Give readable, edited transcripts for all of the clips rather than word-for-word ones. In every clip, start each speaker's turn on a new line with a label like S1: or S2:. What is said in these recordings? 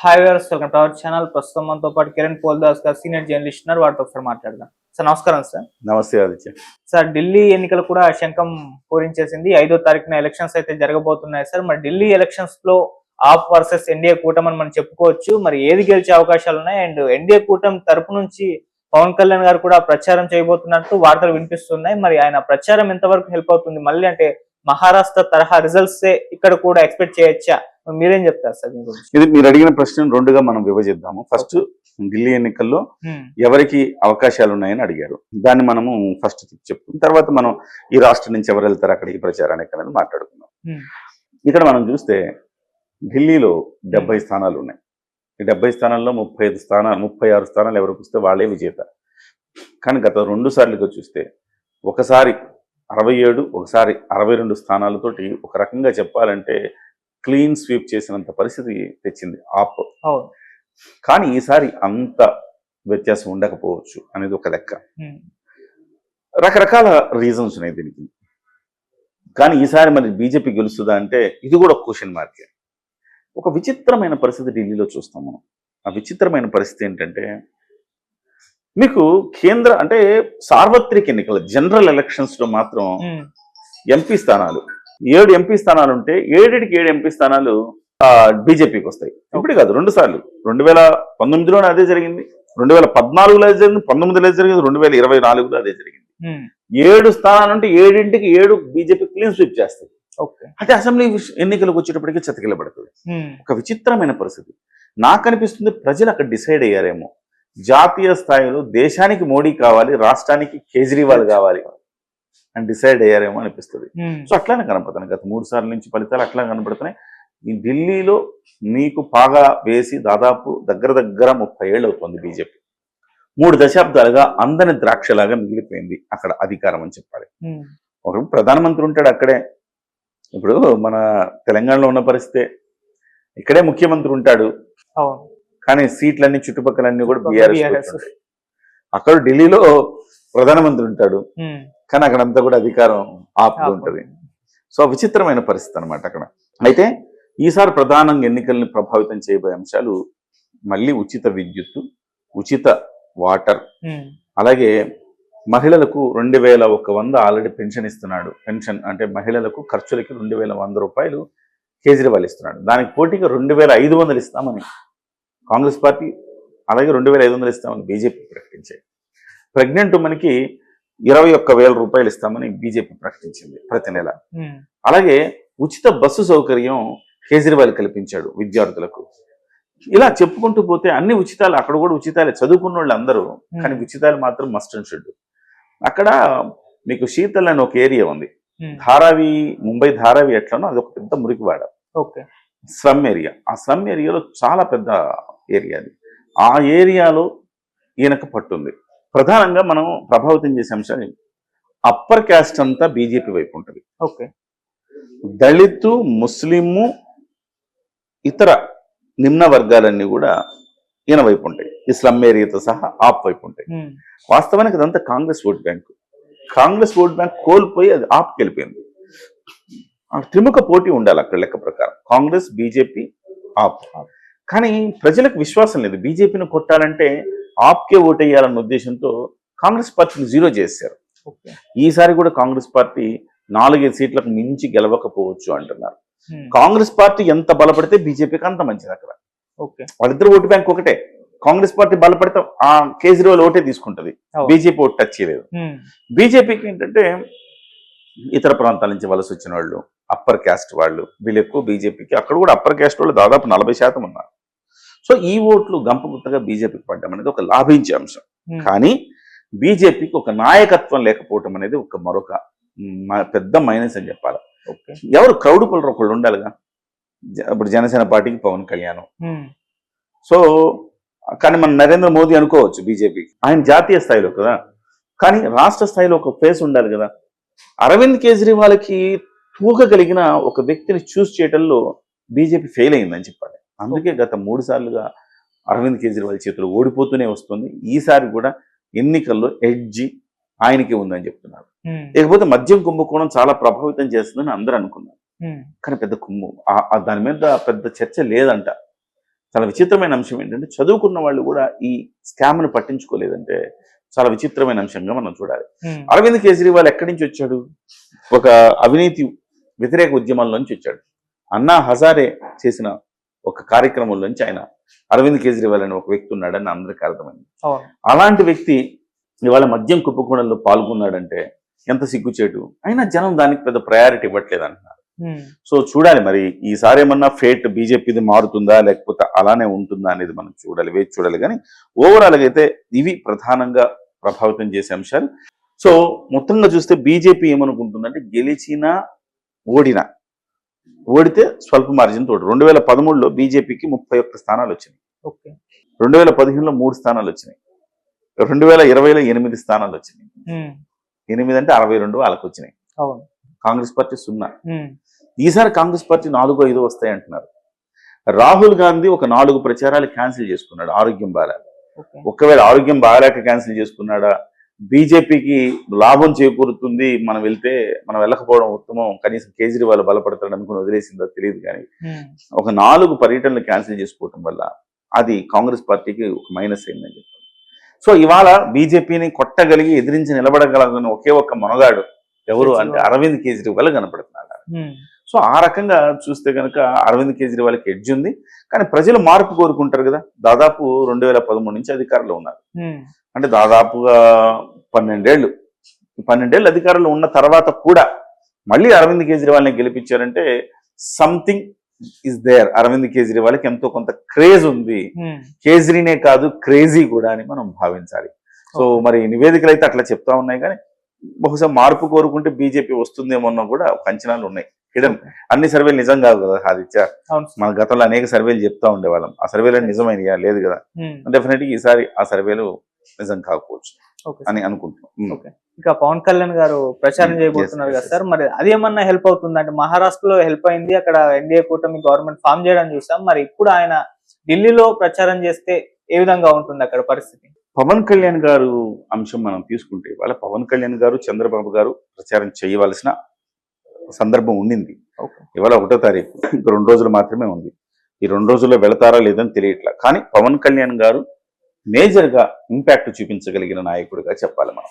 S1: Hi viewers, welcome to our channel. ప్రస్తుతం మనతో పాటు కిరణ్ పోల్దాస్ గారు సీనియర్ జర్నలిస్ట్ ఉన్నారు. వాటితో ఒకసారి మాట్లాడదాం. సార్ నమస్కారం. సార్
S2: నమస్తే ఆదిత్య.
S1: సార్ ఢిల్లీ ఎన్నికలు కూడా శంఖం పూరించేసింది. 5వ తారీఖున ఎలక్షన్స్ అయితే జరగబోతున్నాయి సార్. మరి ఢిల్లీ ఎలక్షన్స్ లో ఆప్ వర్సెస్ ఎన్డీఏ కూటమి మనం చెప్పుకోవచ్చు. మరి ఏది గెలిచే అవకాశాలు ఉన్నాయి? అండ్ ఎన్డీఏ కూటమి తరపు నుంచి పవన్ కళ్యాణ్ గారు కూడా ప్రచారం చేయబోతున్నట్టు వార్తలు వినిపిస్తున్నాయి. మరి ఆయన ప్రచారం ఎంతవరకు హెల్ప్ అవుతుంది? మళ్ళీ అంటే మహారాష్ట్ర తరహా రిజల్ట్స్ ఇక్కడ కూడా ఎక్స్పెక్ట్ చేయొచ్చా? మీరేం చెప్తారు సార్?
S2: ఇది మీరు అడిగిన ప్రశ్న రెండుగా మనం విభజిద్దాము. ఫస్ట్ ఢిల్లీ ఎన్నికల్లో ఎవరికి అవకాశాలు ఉన్నాయని అడిగారు. దాన్ని మనము ఫస్ట్ చెప్పుకున్న తర్వాత మనం ఈ రాష్ట్రం నుంచి ఎవరు వెళ్తారు అక్కడికి ప్రచారానికి అనేది మాట్లాడుకుందాం. ఇక్కడ మనం చూస్తే ఢిల్లీలో 70 స్థానాలు ఉన్నాయి. ఈ 70 స్థానాల్లో 36 స్థానాలు ఎవరికి వస్తే వాళ్ళే విజేత. కానీ గత 2 సార్లుగా చూస్తే ఒకసారి 67, ఒకసారి 62 స్థానాలతోటి ఒక రకంగా చెప్పాలంటే క్లీన్ స్వీప్ చేసినంత పరిస్థితి తెచ్చింది ఆప్. కానీ ఈసారి అంత వ్యత్యాసం ఉండకపోవచ్చు అనేది ఒక లెక్క. రకరకాల రీజన్స్ ఉన్నాయి దీనికి. కానీ ఈసారి మరి బీజేపీ గెలుస్తుందా అంటే ఇది కూడా క్వశ్చన్ మార్కే. ఒక విచిత్రమైన పరిస్థితి ఢిల్లీలో చూస్తాం మనం. ఆ విచిత్రమైన పరిస్థితి ఏంటంటే మీకు కేంద్ర అంటే సార్వత్రిక ఎన్నికల జనరల్ ఎలక్షన్స్ లో మాత్రం ఎంపీ స్థానాలు 7 ఎంపీ స్థానాలు ఉంటే 7కి 7 ఎంపీ స్థానాలు బీజేపీకి వస్తాయి. ఇప్పుడు కాదు, 2 సార్లు. 2019లోనే అదే జరిగింది, 2014లో అదే జరిగింది, 19లో అదే జరిగింది, 2024లో అదే జరిగింది. 7 స్థానాలు ఉంటే 7కి 7 బీజేపీ క్లీన్ స్వీప్ చేస్తుంది. అంటే అసెంబ్లీ ఎన్నికలకు వచ్చేటప్పటికి చతికిలబడుతుంది. ఒక విచిత్రమైన పరిస్థితి. నాకు అనిపిస్తుంది ప్రజలు అక్కడ డిసైడ్ అయ్యారేమో, జాతీయ స్థాయిలో దేశానికి మోడీ కావాలి, రాష్ట్రానికి కేజ్రీవాల్ కావాలి అని డిసైడ్ అయ్యారేమో అనిపిస్తుంది. సో అట్లానే కనపడుతున్నాయి. గత 3 సార్ల నుంచి ఫలితాలు అట్లా కనపడుతున్నాయి. ఈ ఢిల్లీలో మీకు పాగా వేసి దాదాపు దగ్గర 30 ఏళ్ళు అవుతుంది బీజేపీ. 3 దశాబ్దాలుగా అందని ద్రాక్షలాగా మిగిలిపోయింది అక్కడ అధికారం అని చెప్పాలి. ఒక ప్రధానమంత్రి ఉంటాడు అక్కడే. ఇప్పుడు మన తెలంగాణలో ఉన్న పరిస్థితే, ఇక్కడే ముఖ్యమంత్రి ఉంటాడు కానీ సీట్లన్నీ చుట్టుపక్కలన్నీ కూడా బీఆర్ఎస్. అక్కడ ఢిల్లీలో ప్రధానమంత్రి ఉంటాడు కానీ అక్కడంతా కూడా అధికారం ఆప్ ఉంటుంది. సో విచిత్రమైన పరిస్థితి అనమాట అక్కడ. అయితే ఈసారి ప్రధానంగా ఎన్నికల్ని ప్రభావితం చేయబోయే అంశాలు మళ్ళీ ఉచిత విద్యుత్తు, ఉచిత వాటర్, అలాగే మహిళలకు 2100 ఆల్రెడీ పెన్షన్ ఇస్తున్నాడు. పెన్షన్ అంటే మహిళలకు ఖర్చులకి 2100 రూపాయలు కేజ్రీవాల్ ఇస్తున్నాడు. దానికి పోటీగా 2500 ఇస్తామని కాంగ్రెస్ పార్టీ, అలాగే 2500 ఇస్తామని బీజేపీ ప్రకటించాయి. ప్రెగ్నెంట్ ఉమెన్కి 21,000 రూపాయలు ఇస్తామని బీజేపీ ప్రకటించింది ప్రతి నెల. అలాగే ఉచిత బస్సు సౌకర్యం కేజ్రీవాల్ కల్పించాడు విద్యార్థులకు. ఇలా చెప్పుకుంటూ పోతే అన్ని ఉచితాలు, అక్కడ కూడా ఉచితాలే. చదువుకున్న వాళ్ళు అందరూ, కానీ ఉచితాలు మాత్రం మస్ట్ అండ్ షుడ్. అక్కడ మీకు శీతల్ అని ఒక ఏరియా ఉంది, ధారావి, ముంబై ధారావి ఎట్లనో అది ఒక పెద్ద మురికివాడ, స్లమ్ ఏరియా. ఆ స్లమ్ ఏరియాలో చాలా పెద్ద ఏరియా అది. ఆ ఏరియాలో ఈయనకు పట్టుంది. ప్రధానంగా మనం ప్రభావితం చేసే అంశాలు అప్పర్ క్యాస్ట్ అంతా బీజేపీ వైపు ఉంటుంది. దళితు, ముస్లిము, ఇతర నిమ్న వర్గాలన్నీ కూడా ఈయన వైపు ఉంటాయి. ఈ స్లమ్ ఏరియాతో సహా ఆప్ వైపు ఉంటాయి. వాస్తవానికి అదంతా Congress vote bank. Congress vote bank కోల్పోయి అది ఆప్కి వెళ్ళిపోయింది. త్రిముఖ పోటీ ఉండాలి అక్కడ లెక్క ప్రకారం, కాంగ్రెస్, బీజేపీ, ఆప్. కానీ ప్రజలకు విశ్వాసం లేదు. బీజేపీని కొట్టాలంటే ఆప్కే ఓటేయాలన్న ఉద్దేశంతో కాంగ్రెస్ పార్టీని 0 చేశారు. ఈసారి కూడా కాంగ్రెస్ పార్టీ 4-5 సీట్లకు మించి గెలవకపోవచ్చు అంటున్నారు. కాంగ్రెస్ పార్టీ ఎంత బలపడితే బీజేపీకి అంత మంచిది. అక్కడ వాళ్ళిద్దరు ఓటు బ్యాంక్ ఒకటే. కాంగ్రెస్ పార్టీ బలపడితే ఆ కేజ్రీవాల్ ఓటే తీసుకుంటది, బీజేపీ ఓటు టచ్ చేయలేదు. బీజేపీకి ఏంటంటే ఇతర ప్రాంతాల నుంచి వలస వచ్చిన వాళ్ళు, అప్పర్ క్యాస్ట్ వాళ్ళు, వీళ్ళు ఎక్కువ బీజేపీకి. అక్కడ కూడా అప్పర్ క్యాస్ట్ వాళ్ళు దాదాపు 40% ఉన్నారు. సో ఈ ఓట్లు గంపగుత్తగా బీజేపీకి పడ్డం అనేది ఒక లాభించే అంశం. కానీ బీజేపీకి ఒక నాయకత్వం లేకపోవటం అనేది ఒక మరొక పెద్ద మైనస్ అని చెప్పాలి. ఎవరు క్రౌడ్ పుల్లర్ ఒకళ్ళు ఉండాలిగా. ఇప్పుడు జనసేన పార్టీకి పవన్ కళ్యాణ్. సో కానీ మన నరేంద్ర మోదీ అనుకోవచ్చు బీజేపీకి, ఆయన జాతీయ స్థాయిలో కదా, కానీ రాష్ట్ర స్థాయిలో ఒక ఫేస్ ఉండాలి కదా. అరవింద్ కేజ్రీవాల్కి తూగగలిగిన ఒక వ్యక్తిని చూస్ చేయడంలో బీజేపీ ఫెయిల్ అయిందని చెప్పాలి. అందుకే గత 3 సార్లుగా అరవింద్ కేజ్రీవాల్ చేతులు ఓడిపోతూనే వస్తుంది. ఈసారి కూడా ఎన్నికల్లో ఎడ్జి ఆయనకి ఉందని చెప్తున్నారు. లేకపోతే మద్యం కుంభకోణం చాలా ప్రభావితం చేస్తుందని అందరూ అనుకున్నారు. కానీ పెద్ద దాని మీద పెద్ద చర్చ లేదంట. చాలా విచిత్రమైన అంశం ఏంటంటే చదువుకున్న వాళ్ళు కూడా ఈ స్కామ్ను పట్టించుకోలేదంటే చాలా విచిత్రమైన అంశంగా మనం చూడాలి. అరవింద్ కేజ్రీవాల్ ఎక్కడి నుంచి వచ్చాడు? ఒక అవినీతి వ్యతిరేక ఉద్యమాల నుంచి వచ్చాడు. అన్నా హజారే చేసిన ఒక కార్యక్రమం నుంచి ఆయన అరవింద్ కేజ్రీవాల్ అనే ఒక వ్యక్తి ఉన్నాడని అందరికీ అర్థమైంది. అలాంటి వ్యక్తి ఇవాళ మద్యం కుంభకోణంలో పాల్గొన్నాడంటే ఎంత సిగ్గుచేటు. అయినా జనం దానికి పెద్ద ప్రయారిటీ ఇవ్వట్లేదు అంటున్నారు. సో చూడాలి మరి ఈసారి ఏమన్నా ఫేట్ బీజేపీది మారుతుందా లేకపోతే అలానే ఉంటుందా అనేది మనం చూడాలి, వేచి చూడాలి. కానీ ఓవరాల్ గా అయితే ఇవి ప్రధానంగా ప్రభావితం చేసే అంశాలు. సో మొత్తంగా చూస్తే బీజేపీ ఏమనుకుంటుందంటే గెలిచినా ఓడితే స్వల్ప మార్జిన్ తోడు. 2013లో బీజేపీకి 31 స్థానాలు వచ్చినాయి. 2015లో 3 స్థానాలు వచ్చినాయి. 2020లో 8 స్థానాలు వచ్చినాయి. 8 అంటే 62 వాళ్ళకి వచ్చినాయి. కాంగ్రెస్ పార్టీ 0. ఈసారి కాంగ్రెస్ పార్టీ 4-5 వస్తాయి అంటున్నారు. రాహుల్ గాంధీ ఒక 4 ప్రచారాలు క్యాన్సిల్ చేసుకున్నాడు ఆరోగ్యం బాగా. ఒకవేళ ఆరోగ్యం బాగాలేక క్యాన్సిల్ చేసుకున్నాడా, బీజేపీకి లాభం చేకూరుతుంది మనం వెళ్ళకపోవడం ఉత్తమం, కనీసం కేజ్రీవాల్ బలపడతాడు అనుకుని వదిలేసిందో తెలియదు. కానీ ఒక 4 పర్యటనలు క్యాన్సిల్ చేసుకోవటం వల్ల అది కాంగ్రెస్ పార్టీకి ఒక మైనస్ అయిందని చెప్పారు. సో ఇవాళ బీజేపీని కొట్టగలిగి ఎదిరించి నిలబడగలిగిన ఒకే ఒక్క మనగాడు ఎవరు అంటే అరవింద్ కేజ్రీవాల్ కనపడుతున్నాడు. సో ఆ రకంగా చూస్తే కనుక అరవింద్ కేజ్రీవాల్కి ఎడ్జ్ ఉంది. కానీ ప్రజలు మార్పు కోరుకుంటారు కదా. దాదాపు 2013 నుంచి అధికారంలో ఉన్నారు. అంటే దాదాపుగా 12 ఏళ్ళు అధికారంలో ఉన్న తర్వాత కూడా మళ్ళీ అరవింద్ కేజ్రీవాల్ని గెలిపించారంటే సంథింగ్ ఇస్ దేర్. అరవింద్ కేజ్రీవాల్కి ఎంతో కొంత క్రేజ్ ఉంది. కేజ్రీనే కాదు క్రేజీ కూడా అని మనం భావించాలి. సో మరి నివేదికలు అయితే అట్లా చెప్తా ఉన్నాయి. కానీ బహుశా మార్పు కోరుకుంటే బీజేపీ వస్తుందేమో కూడా ఒక అంచనాలు ఉన్నాయి. అన్ని సర్వేలు నిజం కాదు కదా ఆదిత్య. మన గతంలో అనేక సర్వేలు చెప్తా ఉండేవాళ్ళం. ఆ సర్వేలు నిజమైనయా? లేదు కదా. డెఫినెట్గా ఈసారి ఆ సర్వేలు నిజం కాకపోవచ్చు అని అనుకుంటున్నాం.
S1: ఇక పవన్ కళ్యాణ్ గారు ప్రచారం చేయబోతున్నారు కదా సార్, మరి అదేమన్నా హెల్ప్ అవుతుంది అంటే? మహారాష్ట్రలో హెల్ప్ అయింది, అక్కడ ఎన్డీఏ కూటమి గవర్నమెంట్ ఫామ్ చేయడం చూసాం. మరి ఇప్పుడు ఆయన ఢిల్లీలో ప్రచారం చేస్తే ఏ విధంగా ఉంటుంది అక్కడ పరిస్థితి?
S2: పవన్ కళ్యాణ్ గారు అంశం మనం తీసుకుంటే ఇవాళ పవన్ కళ్యాణ్ గారు చంద్రబాబు గారు ప్రచారం చేయవలసిన సందర్భం ఉండింది. ఇవాళ 1వ తారీఖు, ఇంక 2 రోజులు మాత్రమే ఉంది. ఈ 2 రోజుల్లో వెళతారా లేదని తెలియట్లా. కానీ పవన్ కళ్యాణ్ గారు మేజర్ గా ఇంపాక్ట్ చూపించగలిగిన నాయకుడిగా చెప్పాలి మనం.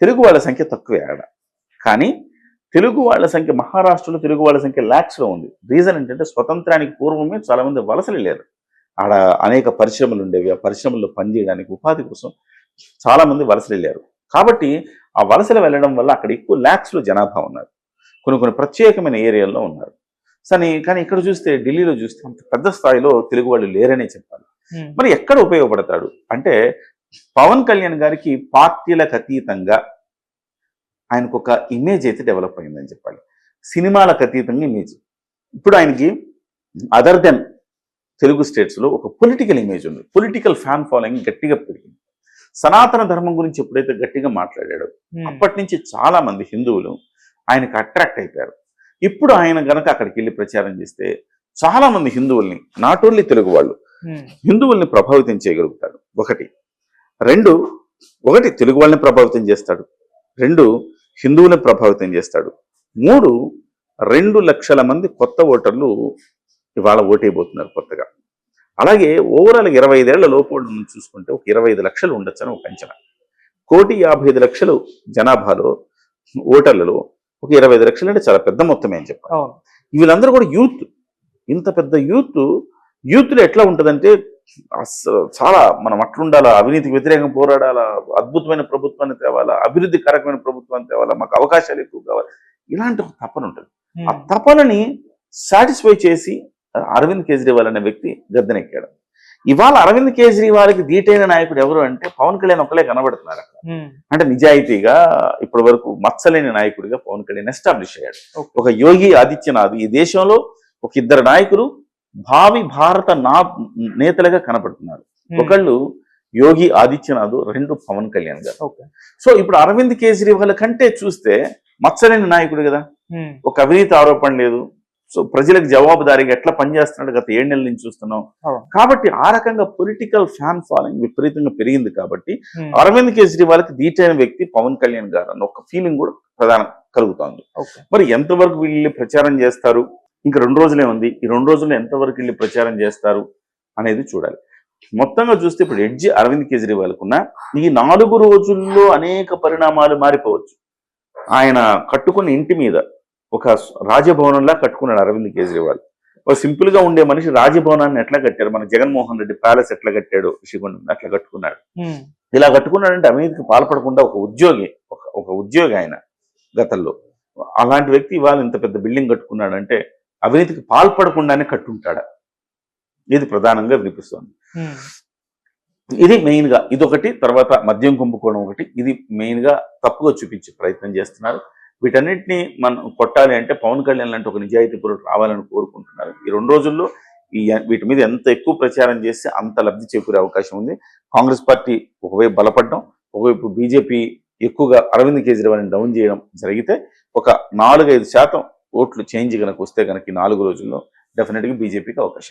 S2: తెలుగు వాళ్ళ సంఖ్య తక్కువే ఆడ, కానీ తెలుగు వాళ్ళ సంఖ్య మహారాష్ట్రలో తెలుగు వాళ్ళ సంఖ్య lakhs లో ఉంది. రీజన్ ఏంటంటే స్వతంత్రానికి పూర్వమే చాలా మంది వలసలు వెళ్ళారు. ఆడ అనేక పరిశ్రమలు ఉండేవి. ఆ పరిశ్రమల్లో పనిచేయడానికి ఉపాధి కోసం చాలా మంది వలసలు వెళ్ళారు. కాబట్టి ఆ వలసలు వెళ్ళడం వల్ల అక్కడ ఎక్కువ lakhs లో జనాభా ఉన్నారు. కొన్ని ప్రత్యేకమైన ఏరియాల్లో ఉన్నారు. కానీ ఇక్కడ చూస్తే ఢిల్లీలో చూస్తే అంత పెద్ద స్థాయిలో తెలుగు వాళ్ళు లేరనే చెప్పాలి. మరి ఎక్కడ ఉపయోగపడతాడు అంటే పవన్ కళ్యాణ్ గారికి పార్టీలకు అతీతంగా ఆయనకు ఒక ఇమేజ్ అయితే డెవలప్ అయిందని చెప్పాలి. సినిమాలకు అతీతంగా ఇమేజ్. ఇప్పుడు ఆయనకి అదర్ దెన్ తెలుగు స్టేట్స్లో ఒక పొలిటికల్ ఇమేజ్ ఉంది. పొలిటికల్ ఫ్యాన్ ఫాలోయింగ్ గట్టిగా పెరిగింది. సనాతన ధర్మం గురించి ఎప్పుడైతే గట్టిగా మాట్లాడాడో అప్పటి నుంచి చాలా మంది హిందువులు ఆయనకు అట్రాక్ట్ అయిపోయారు. ఇప్పుడు ఆయన గనక అక్కడికి వెళ్ళి ప్రచారం చేస్తే చాలా మంది హిందువుల్ని, నాట్ ఓన్లీ తెలుగు వాళ్ళు, హిందువుల్ని ప్రభావితం చేయగలుగుతాడు. ఒకటి తెలుగు వాళ్ళని ప్రభావితం చేస్తాడు. 2 హిందువులను ప్రభావితం చేస్తాడు. 2 లక్షల మంది కొత్త ఓటర్లు ఇవాళ ఓటైపోతున్నారు కొత్తగా. అలాగే ఓవరాల్ 25 ఏళ్ల లోపు చూసుకుంటే ఒక 25 లక్షలు ఉండొచ్చు అని ఒక అంచనా. 1,55,00,000 జనాభాలో ఓటర్లలో ఒక 25 లక్షలు అంటే చాలా పెద్ద మొత్తమే అని చెప్పాలి. వీళ్ళందరూ కూడా యూత్. ఇంత పెద్ద యూత్లో ఎట్లా ఉంటుందంటే చాలా మనం అట్లుండాలా, అవినీతికి వ్యతిరేకంగా పోరాడాలా, అద్భుతమైన ప్రభుత్వాన్ని తేవాలా, అభివృద్ధి కారకమైన ప్రభుత్వాన్ని తేవాలా, మాకు అవకాశాలు ఎక్కువ కావాలి, ఇలాంటి ఒక తపన ఉంటుంది. ఆ తపనని సాటిస్ఫై చేసి అరవింద్ కేజ్రీవాల్ అనే వ్యక్తి గద్దెనెక్కాడు. ఇవాళ అరవింద్ కేజ్రీవాల్కి ధీటైన నాయకుడు ఎవరు అంటే పవన్ కళ్యాణ్ ఒక్కలే కనబడుతున్నారు అక్కడ. అంటే నిజాయితీగా ఇప్పటి వరకు మచ్చలేని నాయకుడిగా పవన్ కళ్యాణ్ ఎస్టాబ్లిష్ అయ్యాడు. ఒక యోగి ఆదిత్యనాథ్ ఈ దేశంలో ఒక 2 నాయకులు భావి భారత నేతలుగా కనపడుతున్నారు. ఒకళ్ళు యోగి ఆదిత్యనాథ్, 2 పవన్ కళ్యాణ్ గారు. సో ఇప్పుడు అరవింద్ కేజ్రీవాల్ కంటే చూస్తే మచ్చలేని నాయకుడు కదా. ఒక అవినీతి ఆరోపణ లేదు. సో ప్రజలకు జవాబుదారీగా ఎట్లా పనిచేస్తున్నాడు గత 7 నెలల నుంచి చూస్తున్నాం. కాబట్టి ఆ రకంగా పొలిటికల్ ఫ్యాన్ ఫాలోయింగ్ విపరీతంగా పెరిగింది. కాబట్టి అరవింద్ కేజ్రీవాల్కి ధీటైన వ్యక్తి పవన్ కళ్యాణ్ గారు అన్న ఒక ఫీలింగ్ కూడా ప్రధానం కలుగుతోంది. మరి ఎంతవరకు వీళ్ళు ప్రచారం చేస్తారు? ఇంకా 2 రోజులే ఉంది. ఈ 2 రోజుల్లో ఎంతవరకు వెళ్ళి ప్రచారం చేస్తారు? అనేది చూడాలి. మొత్తంగా చూస్తే ఇప్పుడు ఎడ్జి అరవింద్ కేజ్రీవాల్కు ఉన్న ఈ 4 రోజుల్లో అనేక పరిణామాలు మారిపోవచ్చు. ఆయన కట్టుకున్న ఇంటి మీద ఒక రాజభవనంలా కట్టుకున్నాడు అరవింద్ కేజ్రీవాల్. ఒక సింపుల్ గా ఉండే మనిషి రాజభవనాన్ని ఎట్లా కట్టారు, మన జగన్మోహన్ రెడ్డి ప్యాలెస్ ఎట్లా కట్టాడు ఋషికొండ అట్లా కట్టుకున్నాడు. ఇలా కట్టుకున్నాడంటే అవినీతికి పాల్పడకుండా ఒక ఉద్యోగి ఆయన గతంలో. అలాంటి వ్యక్తి ఇవాళ ఇంత పెద్ద బిల్డింగ్ కట్టుకున్నాడంటే అవినీతికి పాల్పడకుండానే కట్టుంటాడా, ఇది ప్రధానంగా వినిపిస్తోంది. ఇది మెయిన్ గా ఇదొకటి. తర్వాత మద్యం కుంభకోణం ఒకటి, ఇది మెయిన్ గా తప్పుగా చూపించే ప్రయత్నం చేస్తున్నారు. వీటన్నిటిని మనం కొట్టాలి అంటే పవన్ కళ్యాణ్ లాంటి ఒక నిజాయితీ పరుడు రావాలని కోరుకుంటున్నారు. ఈ 2 రోజుల్లో వీటి మీద ఎంత ఎక్కువ ప్రచారం చేస్తే అంత లబ్ధి చేకూరే అవకాశం ఉంది. కాంగ్రెస్ పార్టీ ఒకవైపు బలపడడం, ఒకవైపు బీజేపీ ఎక్కువగా అరవింద్ కేజ్రీవాల్ని డౌన్ చేయడం జరిగితే ఒక 4-5% ఓట్లు చేంజ్ కనుక వస్తే కనుక ఈ 4 రోజుల్లో డెఫినెట్గా బీజేపీకి అవకాశం.